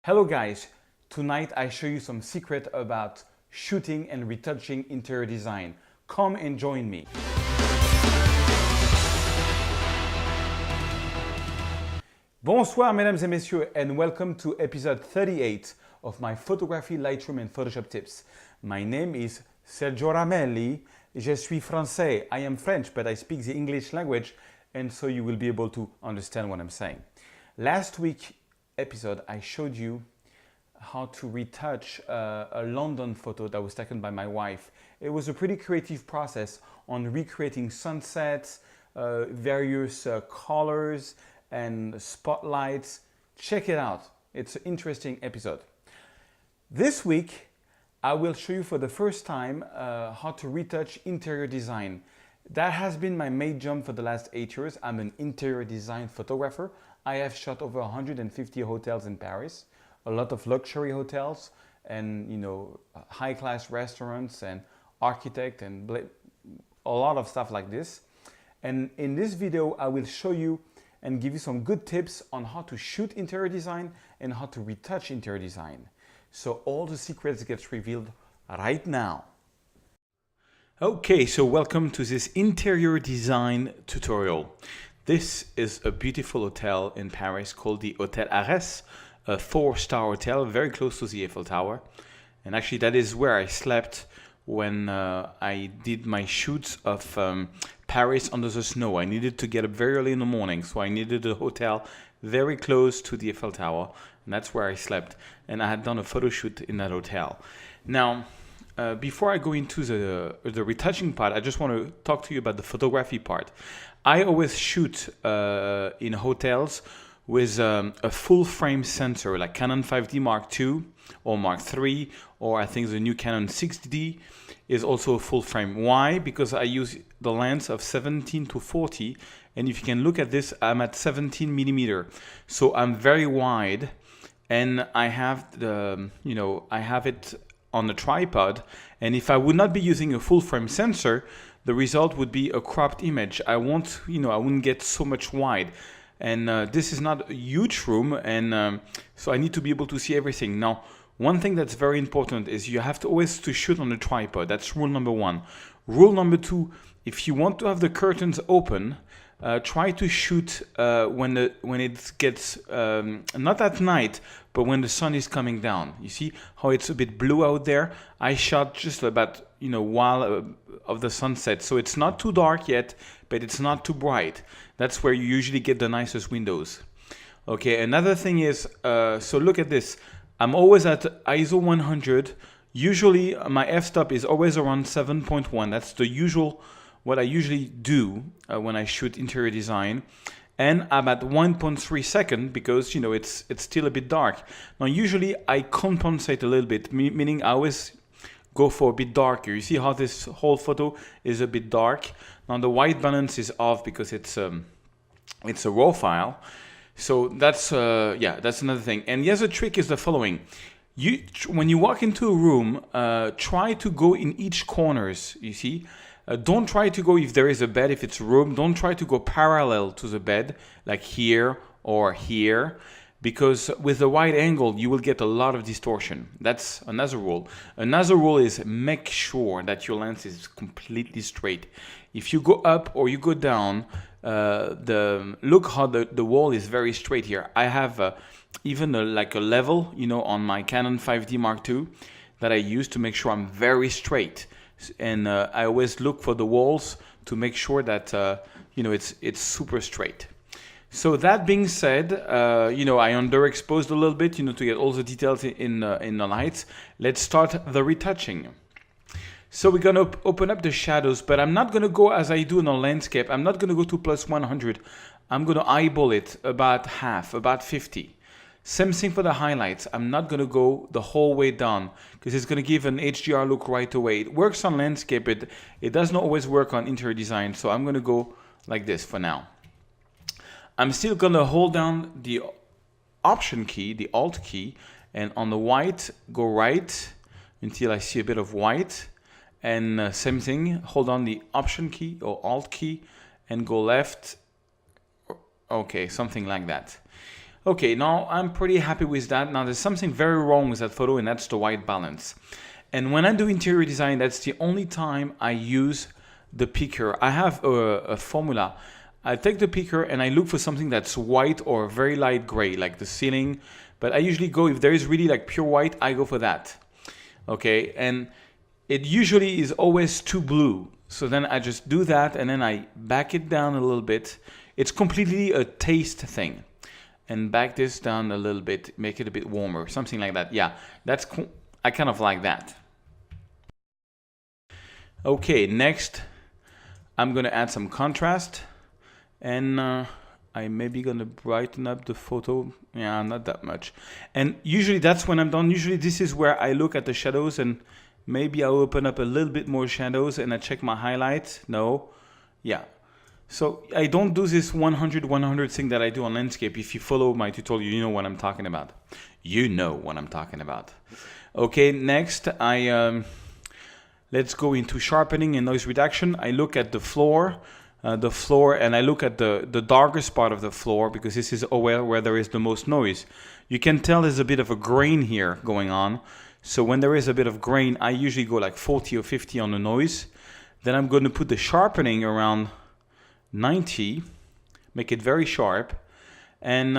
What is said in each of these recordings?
Hello guys, tonight I show you some secret about shooting and retouching interior design. Come and join me. Bonsoir mesdames et messieurs and welcome to episode 38 of my photography, Lightroom and Photoshop tips. My name is Serge Ramelli. Je suis français. I am French but I speak the English language and so you will be able to understand what I'm saying. Last week episode I showed you how to retouch a London photo that was taken by my wife. It was a pretty creative process on recreating sunsets, various colors and spotlights. Check it out. It's an interesting episode. This week I will show you for the first time how to retouch interior design. That has been my main job for the last 8 years. I'm an interior design photographer. I have shot over 150 hotels in Paris, a lot of luxury hotels and high-class restaurants and architect and a lot of stuff like this. And in this video, I will show you and give you some good tips on how to shoot interior design and how to retouch interior design. So all the secrets get revealed right now. Okay, so welcome to this interior design tutorial. This is a beautiful hotel in Paris called the Hotel Arès, a 4-star hotel very close to the Eiffel Tower. And actually that is where I slept when I did my shoots of Paris under the snow. I needed to get up very early in the morning, so I needed a hotel very close to the Eiffel Tower, and that's where I slept. And I had done a photo shoot in that hotel. Now, before I go into the retouching part, I just want to talk to you about the photography part. I always shoot in hotels with a full frame sensor like Canon 5D Mark II or Mark III, or I think the new Canon 6D is also a full frame. Why? Because I use the lens of 17 to 40, and if you can look at this, I'm at 17 millimeter. So I'm very wide, and I have I have it on a tripod, and if I would not be using a full frame sensor, the result would be a cropped image. I wouldn't get so much wide. And this is not a huge room, and so I need to be able to see everything. Now, one thing that's very important is you have to always shoot on a tripod. That's rule number 1. Rule number 2, if you want to have the curtains open, try to shoot when it gets, not at night, but when the sun is coming down. You see how it's a bit blue out there? I shot just about, while of the sunset. So it's not too dark yet, but it's not too bright. That's where you usually get the nicest windows. Okay, another thing is, so look at this. I'm always at ISO 100. Usually my f-stop is always around 7.1. That's the usual, what I usually do when I shoot interior design. And I'm at 1.3 second because it's still a bit dark. Now usually I compensate a little bit, meaning I always go for a bit darker. You see how this whole photo is a bit dark. Now the white balance is off because it's a RAW file. So that's that's another thing. And the other trick is the following: when you walk into a room, try to go in each corners. You see. Don't try to go, if there is a bed, if it's a room, don't try to go parallel to the bed, like here or here, because with the wide angle, you will get a lot of distortion. That's another rule. Another rule is make sure that your lens is completely straight. If you go up or you go down, look how the wall is very straight here. I have even a level, on my Canon 5D Mark II that I use to make sure I'm very straight. And I always look for the walls to make sure that it's super straight. So that being said, I underexposed a little bit, to get all the details in the lights. Let's start the retouching. So we're gonna open up the shadows, but I'm not gonna go as I do in a landscape. I'm not gonna go to plus 100. I'm gonna eyeball it about half, about 50. Same thing for the highlights. I'm not going to go the whole way down because it's going to give an HDR look right away. It works on landscape, it does not always work on interior design. So I'm going to go like this for now. I'm still going to hold down the Option key, the Alt key, and on the white, go right until I see a bit of white. And same thing, hold on the Option key or Alt key and go left. Okay, something like that. Okay, now I'm pretty happy with that. Now there's something very wrong with that photo, and that's the white balance. And when I do interior design, that's the only time I use the picker. I have a formula. I take the picker and I look for something that's white or very light gray, like the ceiling. But I usually go, if there is really like pure white, I go for that. Okay, and it usually is always too blue. So then I just do that and then I back it down a little bit. It's completely a taste thing. And back this down a little bit, make it a bit warmer, something like that. Yeah, that's cool. I kind of like that. Okay, next I'm gonna add some contrast, and I'm maybe gonna brighten up the photo. Yeah, not that much. And usually that's when I'm done. Usually this is where I look at the shadows, and maybe I'll open up a little bit more shadows and I check my highlights. No, yeah. So I don't do this 100 thing that I do on landscape. If you follow my tutorial, you know what I'm talking about. You know what I'm talking about. Okay, next let's go into sharpening and noise reduction. I look at the floor, and I look at the darkest part of the floor because this is where there is the most noise. You can tell there's a bit of a grain here going on. So when there is a bit of grain, I usually go like 40 or 50 on the noise. Then I'm going to put the sharpening around 90, make it very sharp, and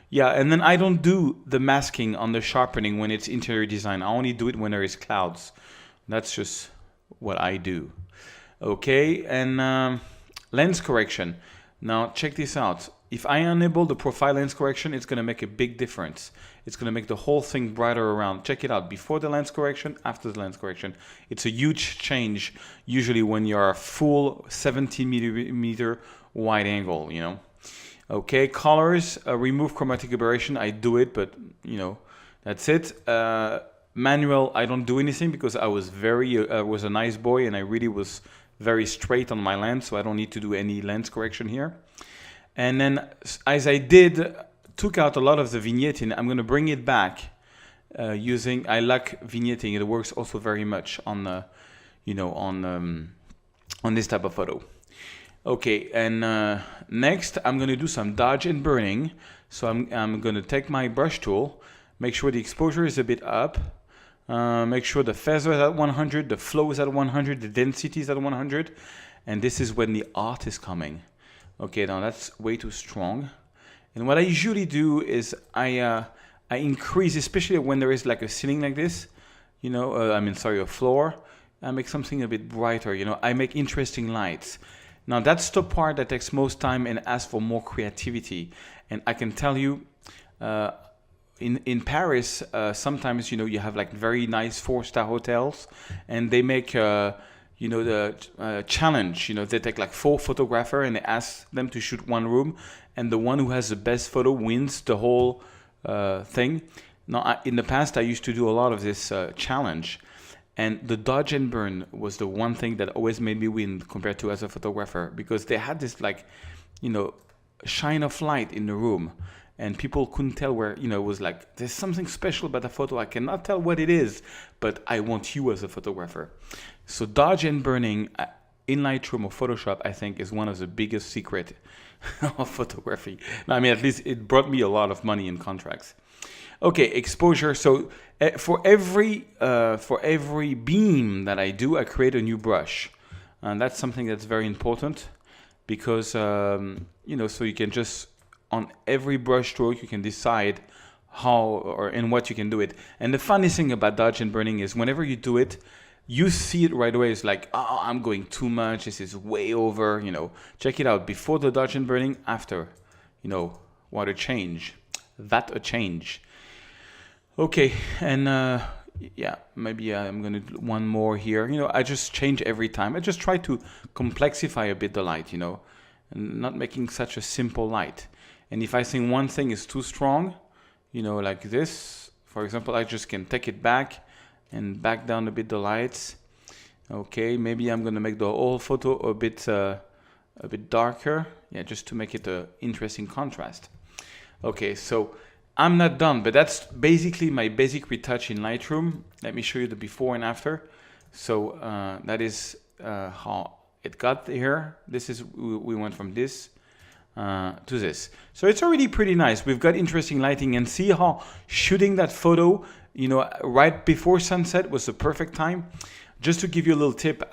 yeah, and then I don't do the masking on the sharpening when it's interior design. I only do it when there is clouds. That's just what I do. Okay, and lens correction. Now check this out. If I enable the profile lens correction, it's going to make a big difference. It's going to make the whole thing brighter around. Check it out. Before the lens correction, after the lens correction. It's a huge change, usually when you're a full 70 millimeter wide angle, you know. Okay, colors, remove chromatic aberration. I do it, but, you know, that's it. Manual, I don't do anything because I was was a nice boy and I really was very straight on my lens, so I don't need to do any lens correction here. And then, as I took out a lot of the vignetting, I'm going to bring it back using. I like vignetting. It works also very much on the, you know, on this type of photo. Okay, and next I'm going to do some dodge and burning. So I'm going to take my brush tool, make sure the exposure is a bit up, make sure the feather is at 100, the flow is at 100, the density is at 100, and this is when the art is coming. Okay, now that's way too strong. And what I usually do is I increase, especially when there is like a ceiling like this, you know, a floor. I make something a bit brighter, you know, I make interesting lights. Now that's the part that takes most time and asks for more creativity. And I can tell you, in Paris, sometimes, you know, you have like very nice 4-star hotels, and they make, you know, the challenge. You know, they take like 4 photographers and they ask them to shoot one room, and the one who has the best photo wins the whole thing. Now, in the past, I used to do a lot of this challenge, and the dodge and burn was the one thing that always made me win compared to as a photographer, because they had this like, you know, shine of light in the room, and people couldn't tell where, you know, it was like, there's something special about the photo. I cannot tell what it is, but I want you as a photographer. So dodge and burning in Lightroom or Photoshop, I think, is one of the biggest secrets of photography. I mean, at least it brought me a lot of money in contracts. Okay, exposure. So for every beam that I do, I create a new brush, and that's something that's very important, because you know, so you can just, on every brush stroke, you can decide how or in what you can do it. And the funny thing about dodge and burning is whenever you do it, you see it right away. It's like, oh, I'm going too much. This is way over, you know. Check it out. Before the dodge and burning, after, you know, what a change. That a change. Okay, and yeah, maybe I'm going to do one more here. You know, I just change every time. I just try to complexify a bit the light, you know, and not making such a simple light. And if I think one thing is too strong, you know, like this, for example, I just can take it back and back down a bit the lights. Okay, maybe I'm going to make the whole photo a bit darker. Yeah, just to make it an interesting contrast. Okay, so I'm not done, but that's basically my basic retouch in Lightroom. Let me show you the before and after. So that is how it got here. This is, we went from this. to this. So it's already pretty nice. We've got interesting lighting, and see how shooting that photo, you know, right before sunset was the perfect time. Just to give you a little tip,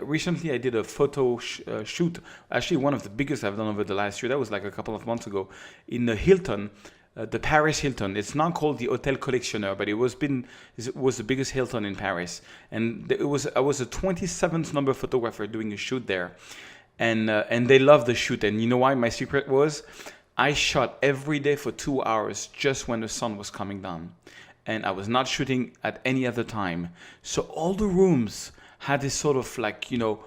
recently I did a photo shoot, actually one of the biggest I've done over the last year. That was like a couple of months ago in the Hilton, the Paris Hilton. It's not called the Hotel Collectionneur, but it was the biggest Hilton in Paris. And I was a 27th number photographer doing a shoot there. And they loved the shoot. And you know why? My secret was I shot every day for 2 hours just when the sun was coming down. And I was not shooting at any other time. So all the rooms had this sort of like, you know,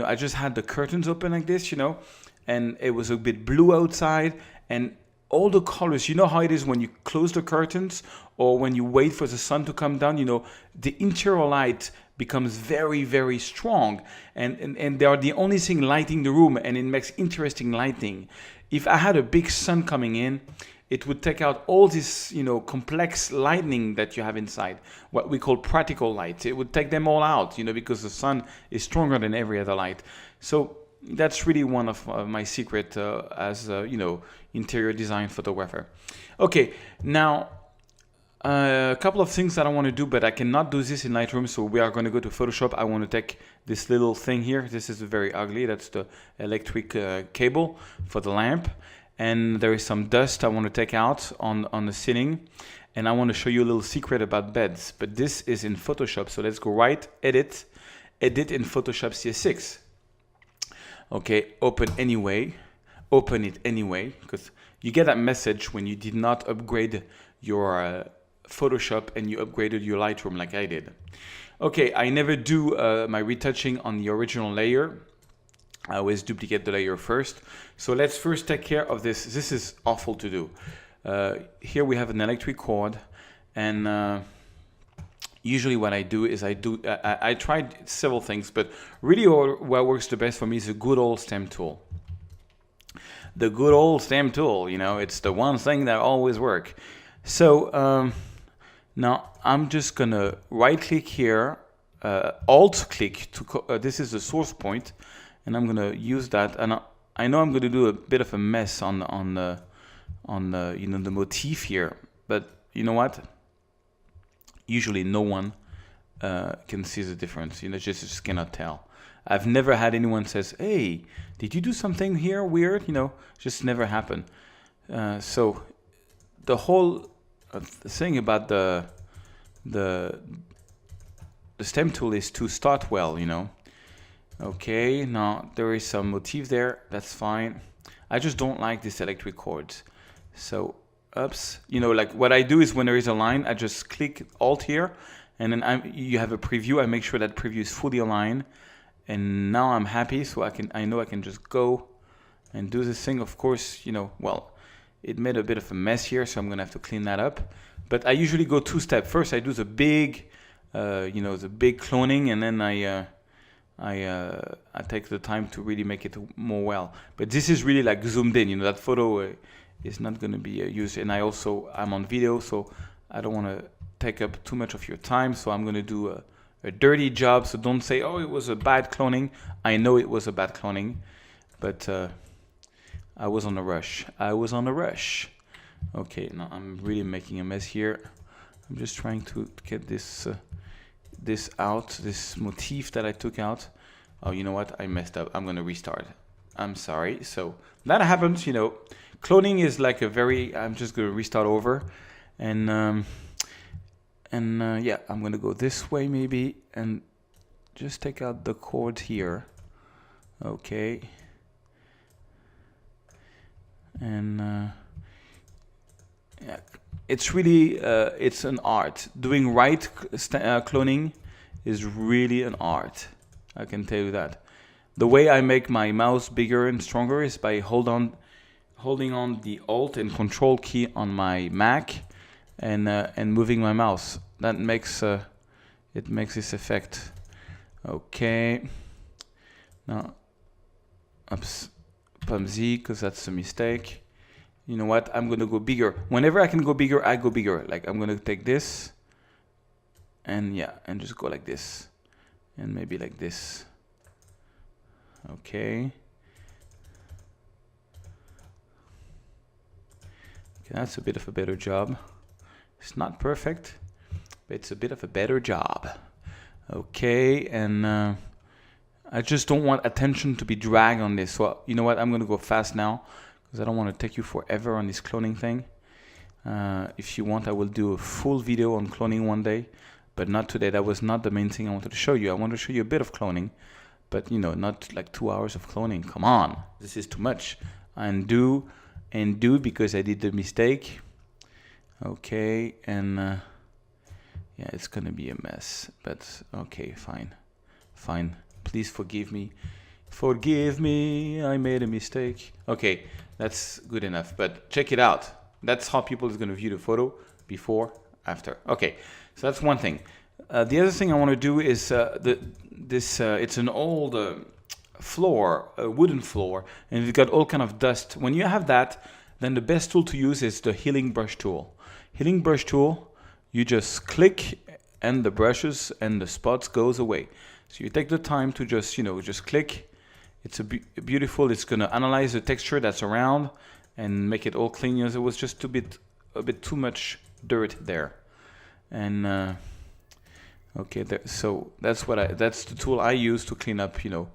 I just had the curtains open like this, you know, and it was a bit blue outside, and all the colors, you know how it is when you close the curtains or when you wait for the sun to come down, you know, the interior light becomes very, very strong, and they are the only thing lighting the room, and it makes interesting lighting. If I had a big sun coming in, it would take out all this, you know, complex lighting that you have inside, what we call practical light. It would take them all out, you know, because the sun is stronger than every other light. So that's really one of my secret as a, you know, interior design photographer. Okay, now a couple of things that I want to do, but I cannot do this in Lightroom, so we are going to go to Photoshop. I want to take this little thing here. This is very ugly. That's the electric cable for the lamp. And there is some dust I want to take out on the ceiling. And I want to show you a little secret about beds. But this is in Photoshop, so let's go right, edit in Photoshop CS6. Okay, open it anyway, because you get that message when you did not upgrade your Photoshop and you upgraded your Lightroom like I did. Okay, I never do my retouching on the original layer. I always duplicate the layer first. So let's first take care of this. This is awful to do. Here we have an electric cord, and usually what I do is I tried several things, but really what works the best for me is a good old stem tool. The good old stem tool, you know, it's the one thing that always works. So now I'm just gonna right click here, alt click to this is the source point, and I'm gonna use that. And I know I'm gonna do a bit of a mess on the you know, the motif here, but you know what? Usually no one can see the difference. You know, just cannot tell. I've never had anyone says, "Hey, did you do something here weird?" You know, just never happened. So the whole thing about the stem tool is to start well, you know. Okay, now there is some motif there. That's fine. I just don't like this electric cords. So, oops. You know, like what I do is when there is a line, I just click Alt here, and then you have a preview. I make sure that preview is fully aligned, and now I'm happy. So I know I can just go and do this thing. Of course, you know, well, it made a bit of a mess here, so I'm gonna have to clean that up. But I usually go two steps. First, I do the big, you know, the big cloning, and then I take the time to really make it more well. But this is really like zoomed in. You know, that photo is not going to be used. And I'm on video, so I don't want to take up too much of your time. So I'm going to do a dirty job. So don't say, "Oh, it was a bad cloning." I know it was a bad cloning, but I was on a rush. Okay, now I'm really making a mess here. I'm just trying to get this out, this motif that I took out. Oh, you know what? I messed up. I'm going to restart. I'm sorry. So that happens, you know. Cloning is like I'm just going to restart over. And yeah, I'm going to go this way maybe and just take out the cord here. Okay. And yeah, it's really it's an art. Doing right cloning is really an art. I can tell you that. The way I make my mouse bigger and stronger is by holding on the Alt and Control key on my Mac, and moving my mouse. That makes it makes this effect. Okay. Now, oops, Pump Z, because that's a mistake. You know what? I'm gonna go bigger. Whenever I can go bigger, I go bigger. Like I'm gonna take this, and yeah, and just go like this, and maybe like this. Okay. Okay, that's a bit of a better job. It's not perfect, but it's a bit of a better job. Okay, and I just don't want attention to be dragged on this. So you know what? I'm going to go fast now because I don't want to take you forever on this cloning thing. If you want, I will do a full video on cloning one day, but not today. That was not the main thing I wanted to show you. I wanted to show you a bit of cloning, but you know, not like 2 hours of cloning. Come on, this is too much. Undo and do because I did the mistake. Okay, and yeah, it's gonna be a mess, but okay, fine. Please forgive me. Forgive me, I made a mistake. Okay, that's good enough, but check it out. That's how people is gonna view the photo, before, after. Okay, so that's one thing. The other thing I wanna do is, it's an old floor, a wooden floor, and it's got all kind of dust. When you have that, then the best tool to use is the healing brush tool. Healing brush tool, you just click and the brushes and the spots goes away. So you take the time to just, you know, just click. It's beautiful. It's going to analyze the texture that's around and make it all clean. There was just a bit too much dirt there. And okay, so that's the tool I use to clean up, you know,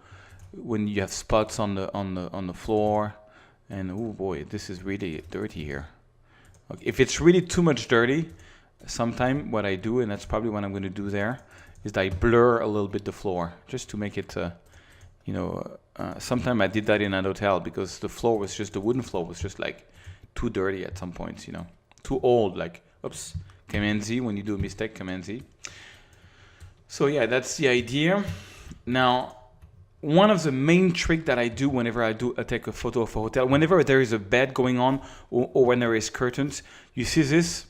when you have spots on the floor. And oh boy, this is really dirty here. Okay, if it's really too much dirty, sometime what I do, and that's probably what I'm going to do there, is I blur a little bit the floor just to make it, you know, sometime I did that in an hotel because the floor was just, the wooden floor was just like too dirty at some points, you know, too old, like, oops, Command Z, when you do a mistake, Command Z. So yeah, that's the idea. Now, one of the main tricks that I do whenever I take a photo of a hotel, whenever there is a bed going on or when there is curtains, you see this?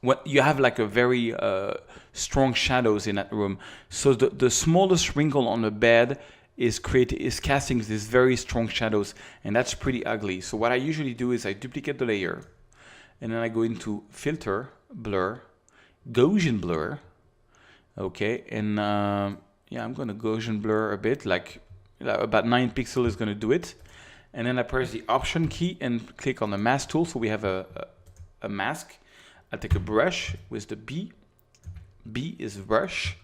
What you have like a very strong shadows in that room. So the smallest wrinkle on the bed is casting these very strong shadows, and that's pretty ugly. So what I usually do is I duplicate the layer, and then I go into Filter, Blur, Gaussian Blur. Okay, and yeah, I'm going to Gaussian blur a bit, like about 9 pixels is going to do it. And then I press the Option key and click on the mask tool. So we have a mask. I take a brush with the B. B is brush.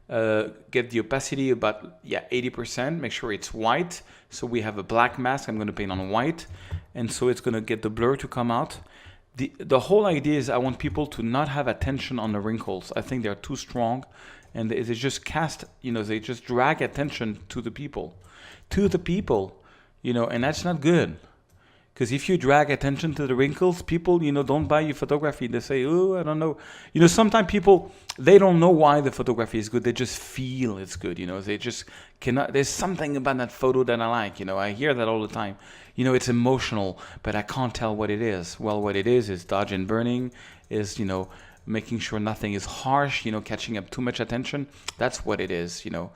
Get the opacity about 80%. Make sure it's white. So we have a black mask. I'm going to paint on white. And so it's going to get the blur to come out. The whole idea is I want people to not have attention on the wrinkles. I think they're too strong. And they just cast, you know, they just drag attention to the people, you know, and that's not good. Because if you drag attention to the wrinkles, people, you know, don't buy your photography. They say, oh, I don't know. You know, sometimes people, they don't know why the photography is good. They just feel it's good, you know. They just cannot, there's something about that photo that I like, you know. I hear that all the time. You know, it's emotional, but I can't tell what it is. Well, what it is dodge and burning, is, you know, making sure nothing is harsh, you know, catching up too much attention. That's what it is, you know.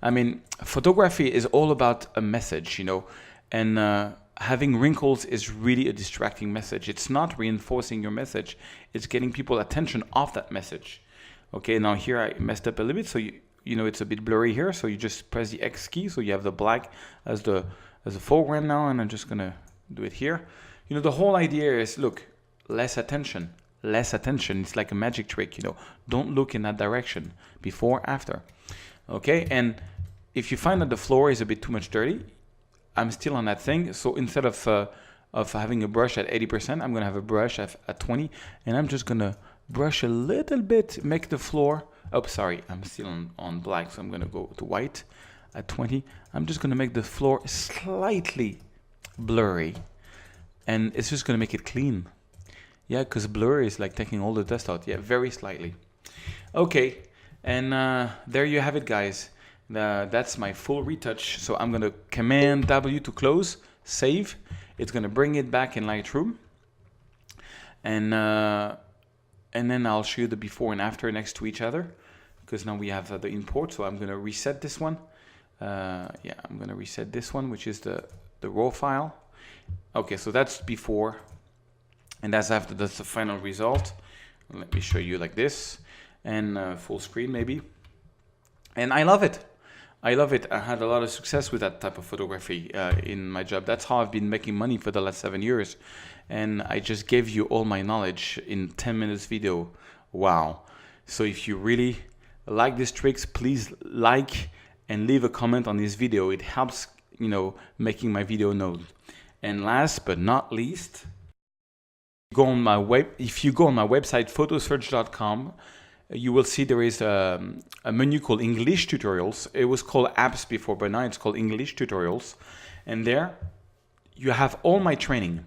I mean, photography is all about a message, you know, and having wrinkles is really a distracting message. It's not reinforcing your message. It's getting people attention off that message. Okay, now here I messed up a little bit, so you know, it's a bit blurry here, so you just press the X key, so you have the black as the foreground now, and I'm just gonna do it here. You know, the whole idea is, look, less attention. It's like a magic trick, you know. Don't look in that direction. Before, after. Okay, and if you find that the floor is a bit too much dirty, I'm still on that thing. So instead of having a brush at 80%, I'm gonna have a brush at 20, and I'm just gonna brush a little bit, make the floor. Oh, sorry, I'm still on black, so I'm gonna go to white at 20. I'm just gonna make the floor slightly blurry, and it's just gonna make it clean. Yeah, because blur is like taking all the dust out. Yeah, very slightly. Okay, and there you have it, guys. That's my full retouch. So I'm going to Command W to close, save. It's going to bring it back in Lightroom. And then I'll show you the before and after next to each other, because now we have the import. So I'm going to reset this one. Yeah, I'm going to reset this one, which is the raw file. Okay, so that's before. And that's after, that's the final result. Let me show you like this, and full screen maybe. And I love it. I love it. I had a lot of success with that type of photography in my job. That's how I've been making money for the last 7 years. And I just gave you all my knowledge in 10 minutes video. Wow. So if you really like these tricks, please like and leave a comment on this video. It helps, making my video known. And last but not least, if you go on my website, photoserge.com, you will see there is a menu called English Tutorials. It was called Apps before, but now it's called English Tutorials. And there you have all my training.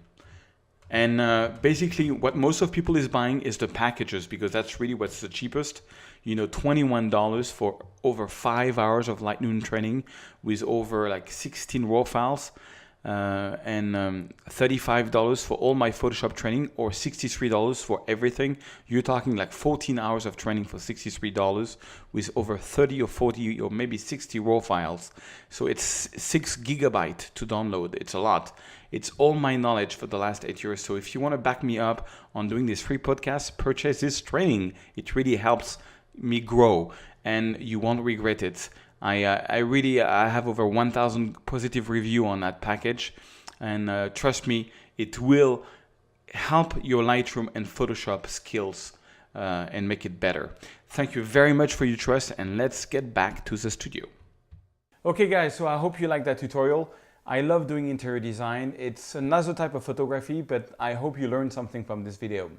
And basically what most of people is buying is the packages, because that's really what's the cheapest. $21 for over 5 hours of Lightroom training with over like 16 raw files. And $35 for all my Photoshop training, or $63 for everything. You're talking like 14 hours of training for $63 with over 30 or 40 or maybe 60 raw files. So it's 6 gigabytes to download. It's a lot. It's all my knowledge for the last 8 years. So if you want to back me up on doing this free podcast, purchase this training. It really helps me grow and you won't regret it. I have over 1,000 positive review on that package, and trust me, it will help your Lightroom and Photoshop skills and make it better. Thank you very much for your trust, and let's get back to the studio. Okay guys, so I hope you like that tutorial. I love doing interior design. It's another type of photography, but I hope you learned something from this video.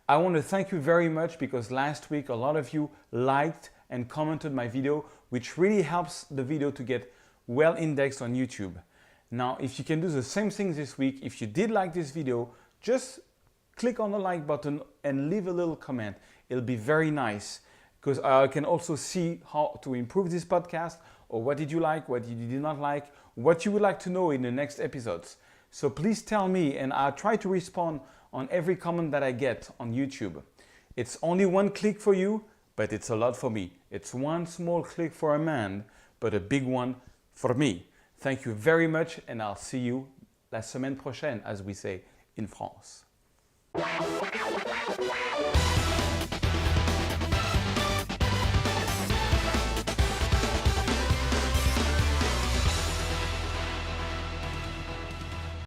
I want to thank you very much because last week a lot of you liked and commented my video, which really helps the video to get well indexed on YouTube. Now, if you can do the same thing this week, if you did like this video, just click on the like button and leave a little comment. It'll be very nice because I can also see how to improve this podcast, or what did you like, what did you not like, what you would like to know in the next episodes. So please tell me, and I'll try to respond on every comment that I get on YouTube. It's only one click for you, but it's a lot for me. It's one small click for a man, but a big one for me. Thank you very much, and I'll see you la semaine prochaine, as we say in France.